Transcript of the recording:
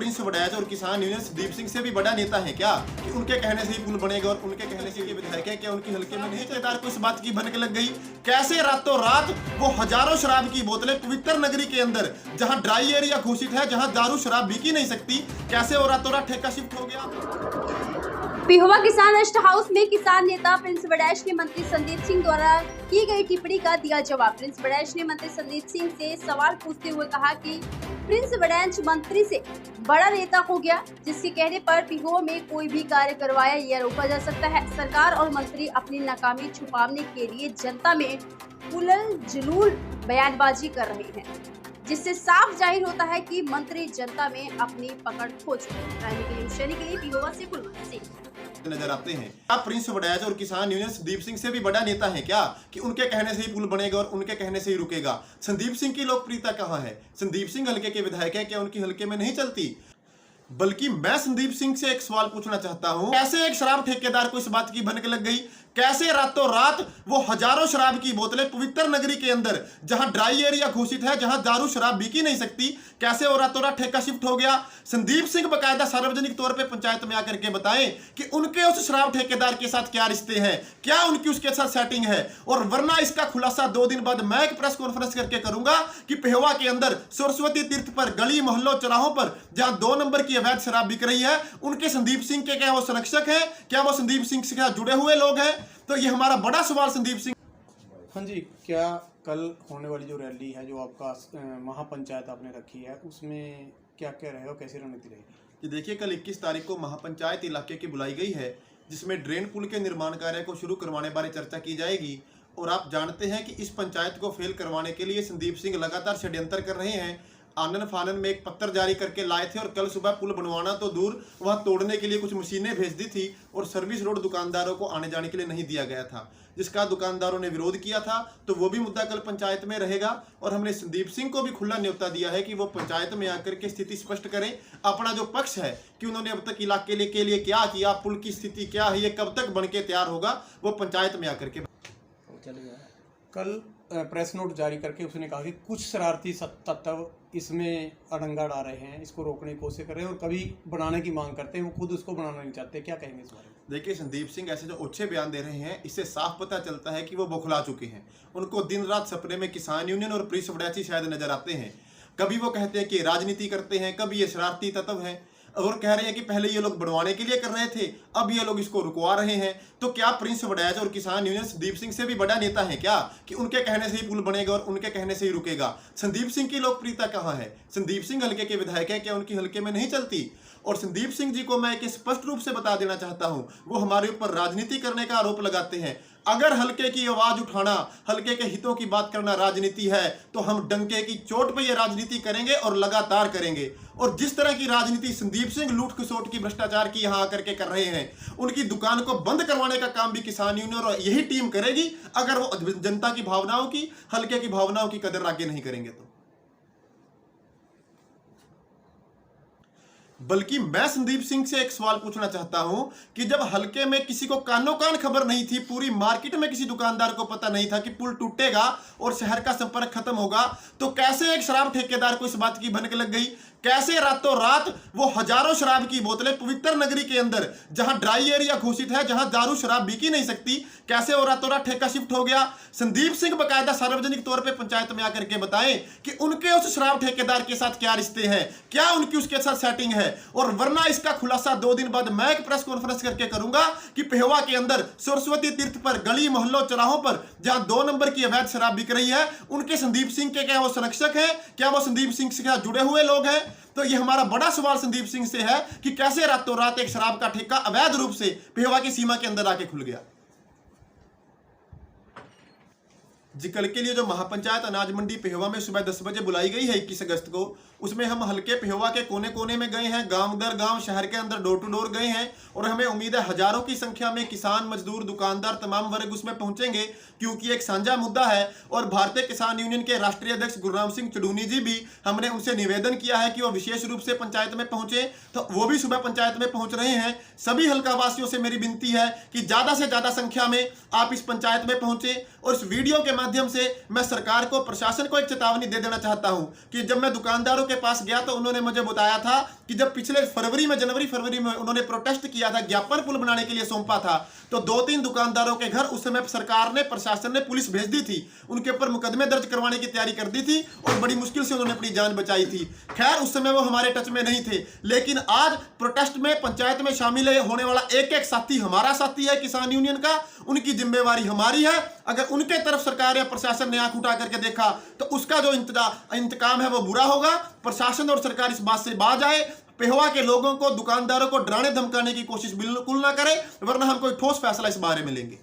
Prince Waraich और किसान union Sandeep Singh से भी बड़ा नेता है क्या कि उनके कहने से ही पुल बनेगा और उनके कहने से ये विधायक है क्या उनके हल्के में नहीं? ठेकेदार को इस बात की भनक लग गई। कैसे रातों रात वो हजारों शराब की बोतलें पवित्र नगरी के अंदर जहां ड्राई एरिया घोषित है, जहां दारू शराब बिक ही नहीं सकती, कैसे वो रातों रात ठेका शिफ्ट हो गया? पिहोवा किसान रेस्ट हाउस में किसान नेता प्रिंस वड़ैच ने मंत्री संदीप सिंह द्वारा की गई टिप्पणी का दिया जवाब। प्रिंस वड़ैच ने मंत्री संदीप सिंह से सवाल पूछते हुए कहा कि प्रिंस वड़ैच मंत्री से बड़ा नेता हो गया, जिसके कहने पर पिहोवा में कोई भी कार्य करवाया यह रोका जा सकता है। सरकार और मंत्री अपनी नाकामी छुपाने के लिए जनता में उलल जुलूल बयानबाजी कर रहे हैं, जिससे साफ जाहिर होता है कि मंत्री जनता में अपनी पकड़ खो चुके हैं। के लिए पिहोवा से कुलवंत सिंह नजर आते हैं। आप प्रिंस वड़ैच और किसान यूनियन संदीप सिंह से भी बड़ा नेता है क्या कि उनके कहने से ही पुल बनेगा और उनके कहने से ही रुकेगा? संदीप सिंह की लोकप्रियता कहां है? संदीप सिंह हल्के के विधायक है क्या उनकी हल्के में नहीं चलती? बल्कि मैं संदीप सिंह से एक सवाल पूछना चाहता हूं, कैसे एक शराब ठेकेदार को इस बात की भनक लग गई? कैसे रातों रात वो हजारों शराब की बोतलें पवित्र नगरी के अंदर जहां ड्राई एरिया घोषित है, जहां दारू शराब बिक ही नहीं सकती, कैसे वो रातों रात ठेका शिफ्ट हो गया? संदीप सिंह बकायदा सार्वजनिक तौर पे पंचायत में आकर के बताएं कि उनके उस शराब ठेकेदार के साथ क्या रिश्ते हैं, क्या उनकी उसके साथ सेटिंग है, और वरना इसका खुलासा 2 दिन बाद मैं एक प्रेस कॉन्फ्रेंस करके करूंगा कि पिहोवा के अंदर सरस्वती तीर्थ पर गली मोहल्लों चौराहों पर जहां 2 नंबर की अवैध शराब बिक रही है, उनके संदीप सिंह के क्या वो संरक्षक है? क्या वो संदीप सिंह से जुड़े हुए लोग हैं? तो ये हमारा बड़ा सवाल संदीप सिंह। हाँ जी, क्या कल होने वाली जो रैली है, जो आपका महापंचायत आपने रखी है, उसमें क्या क्या रहेगा, कैसी रणनीति रहेगी? ये देखिए, कल 21 तारीख को महापंचायत इलाके की बुलाई गई है, जिसमें ड्रेन पुल के निर्माण कार्य को शुरू करवाने बारे चर्चा की जाएगी। और आप जानते हैं कि इस पंचायत को फेल करवाने के लिए संदीप सिंह लगातार षड्यंत्र कर रहे हैं। आनन फानन में एक पत्र जारी करके लाए थे और कल सुबह पुल बनवाना तो दूर, वहां तोड़ने के लिए कुछ मशीनें भेज दी थी और सर्विस रोड दुकानदारों को आने जाने के लिए नहीं दिया गया था, जिसका दुकानदारों ने विरोध किया था। तो वो भी मुद्दा कल पंचायत में रहेगा और हमने संदीप सिंह को भी खुला न्योता दिया है कि वो पंचायत में आकर के स्थिति स्पष्ट करें, अपना जो पक्ष है कि उन्होंने अब तक इलाके के लिए क्या किया, पुल की स्थिति क्या है, ये कब तक बन के तैयार होगा, वो पंचायत में आकर के कल प्रेस नोट जारी करके उसने कहा कि कुछ शरारती तत्व इसमें अड़ंगा डाल रहे हैं, इसको रोकने की कोशिश कर रहे हैं और कभी बनाने की मांग करते हैं, वो खुद उसको बनाना नहीं चाहते। क्या कहेंगे इस बारे में? देखिए, संदीप सिंह ऐसे जो ओछे बयान दे रहे हैं, इससे साफ पता चलता है कि वो बौखला चुके हैं। उनको दिन रात सपने में किसान यूनियन और प्रिंस वड़ैच शायद नजर आते हैं। कभी वो कहते हैं कि राजनीति करते हैं, कभी ये शरारती तत्व हैं, और कह रहे हैं कि पहले ये लोग बढ़वाने के लिए कर रहे थे, अब ये लोग इसको रुकवा रहे हैं। तो क्या प्रिंस वड़ैच और किसान यूनियन संदीप सिंह से भी बड़ा नेता है क्या कि उनके कहने से ही पुल बनेगा और उनके कहने से ही रुकेगा? संदीप सिंह की लोकप्रियता कहां है? संदीप सिंह हल्के के विधायक है क्या उनकी हल्के में नहीं चलती? और संदीप सिंह जी को मैं एक स्पष्ट रूप से बता देना चाहता हूं, वो हमारे ऊपर राजनीति करने का आरोप लगाते हैं। अगर हल्के की आवाज उठाना, हल्के के हितों की बात करना राजनीति है, तो हम डंके की चोट पे ये राजनीति करेंगे और लगातार करेंगे। और जिस तरह की राजनीति संदीप सिंह लूट खसोट की, भ्रष्टाचार की यहां आकर के कर रहे हैं, उनकी दुकान को बंद करवाने का काम भी किसान यूनियन और यही टीम करेगी, अगर वो जनता की भावनाओं की, हल्के की भावनाओं की कदर आगे नहीं करेंगे तो। बल्कि मैं संदीप सिंह से एक सवाल पूछना चाहता हूं कि जब हल्के में किसी को कानो कान खबर नहीं थी, पूरी मार्केट में किसी दुकानदार को पता नहीं था कि पुल टूटेगा और शहर का संपर्क खत्म होगा, तो कैसे एक शराब ठेकेदार को इस बात की भनक लग गई? कैसे रातों रात वो हजारों शराब की बोतलें पवित्र नगरी के अंदर जहां ड्राई एरिया घोषित है, जहां दारू शराब बिक ही नहीं सकती, कैसे वो रातों रात ठेका शिफ्ट हो गया? संदीप सिंह बकायदा सार्वजनिक तौर पे पंचायत में आकर के बताएं कि उनके उस शराब ठेकेदार के साथ क्या रिश्ते हैं, क्या उनकी उसके साथ सेटिंग है, और वरना इसका खुलासा 2 दिन बाद मैं एक प्रेस कॉन्फ्रेंस करके करूंगा कि पिहोवा के अंदर सरस्वती तीर्थ पर गली मोहल्लों चौराहों पर जहां 2 नंबर की अवैध शराब बिक रही है, उनके संदीप सिंह के क्या वो संरक्षक है? क्या वो संदीप सिंह से जुड़े हुए लोग हैं? तो ये हमारा बड़ा सवाल संदीप सिंह से है कि कैसे रातों रात एक शराब का ठेका अवैध रूप से पिहोवा की सीमा के अंदर आके खुल गया। जी, कल के लिए जो महापंचायत अनाज मंडी पिहोवा में सुबह 10 बजे बुलाई गई है 21 अगस्त को, उसमें हम हल्के पिहोवा के कोने कोने में गए हैं, गांव दर गांव, शहर के अंदर डोर टू डोर गए हैं, और हमें उम्मीद है हजारों की संख्या में किसान, मजदूर, दुकानदार, तमाम वर्ग उसमें पहुंचेंगे, क्योंकि एक साझा मुद्दा है। और भारतीय किसान यूनियन के राष्ट्रीय अध्यक्ष गुरनाम सिंह चुडूनी जी भी, हमने उनसे निवेदन किया है कि वो विशेष रूप से पंचायत में पहुंचे, तो वो भी सुबह पंचायत में पहुंच रहे हैं। सभी हल्का वासियों से मेरी विनती है कि ज्यादा से ज्यादा संख्या में आप इस पंचायत में पहुंचे और इस वीडियो के माध्यम माध्यम से मैं सरकार को, प्रशासन को एक चेतावनी दे देना चाहता हूं कि जब मैं दुकानदारों के पास गया तो उन्होंने मुझे बताया था कि जब पिछले जनवरी फरवरी में उन्होंने प्रोटेस्ट किया था, ज्ञापन पुल बनाने के लिए सौंपा था, तो 2-3 दुकानदारों के घर उस समय सरकार ने, प्रशासन ने पुलिस भेज दी थी, उनके ऊपर मुकदमे दर्ज करवाने की तैयारी कर दी थी और बड़ी मुश्किल से उन्होंने अपनी जान बचाई थी। खैर उस समय वो हमारे टच में नहीं थे, लेकिन आज प्रोटेस्ट में, पंचायत में शामिल होने वाला एक एक साथी हमारा साथी है किसान यूनियन का, उनकी जिम्मेवारी हमारी है। अगर उनके तरफ सरकार या प्रशासन ने आंख उठा करके देखा तो उसका जो इंतकाम है वो बुरा होगा। प्रशासन और सरकार इस बात से बाज आए, पेहोवा के लोगों को, दुकानदारों को डराने धमकाने की कोशिश बिल्कुल ना करे, वरना हम कोई ठोस फैसला इस बारे में लेंगे।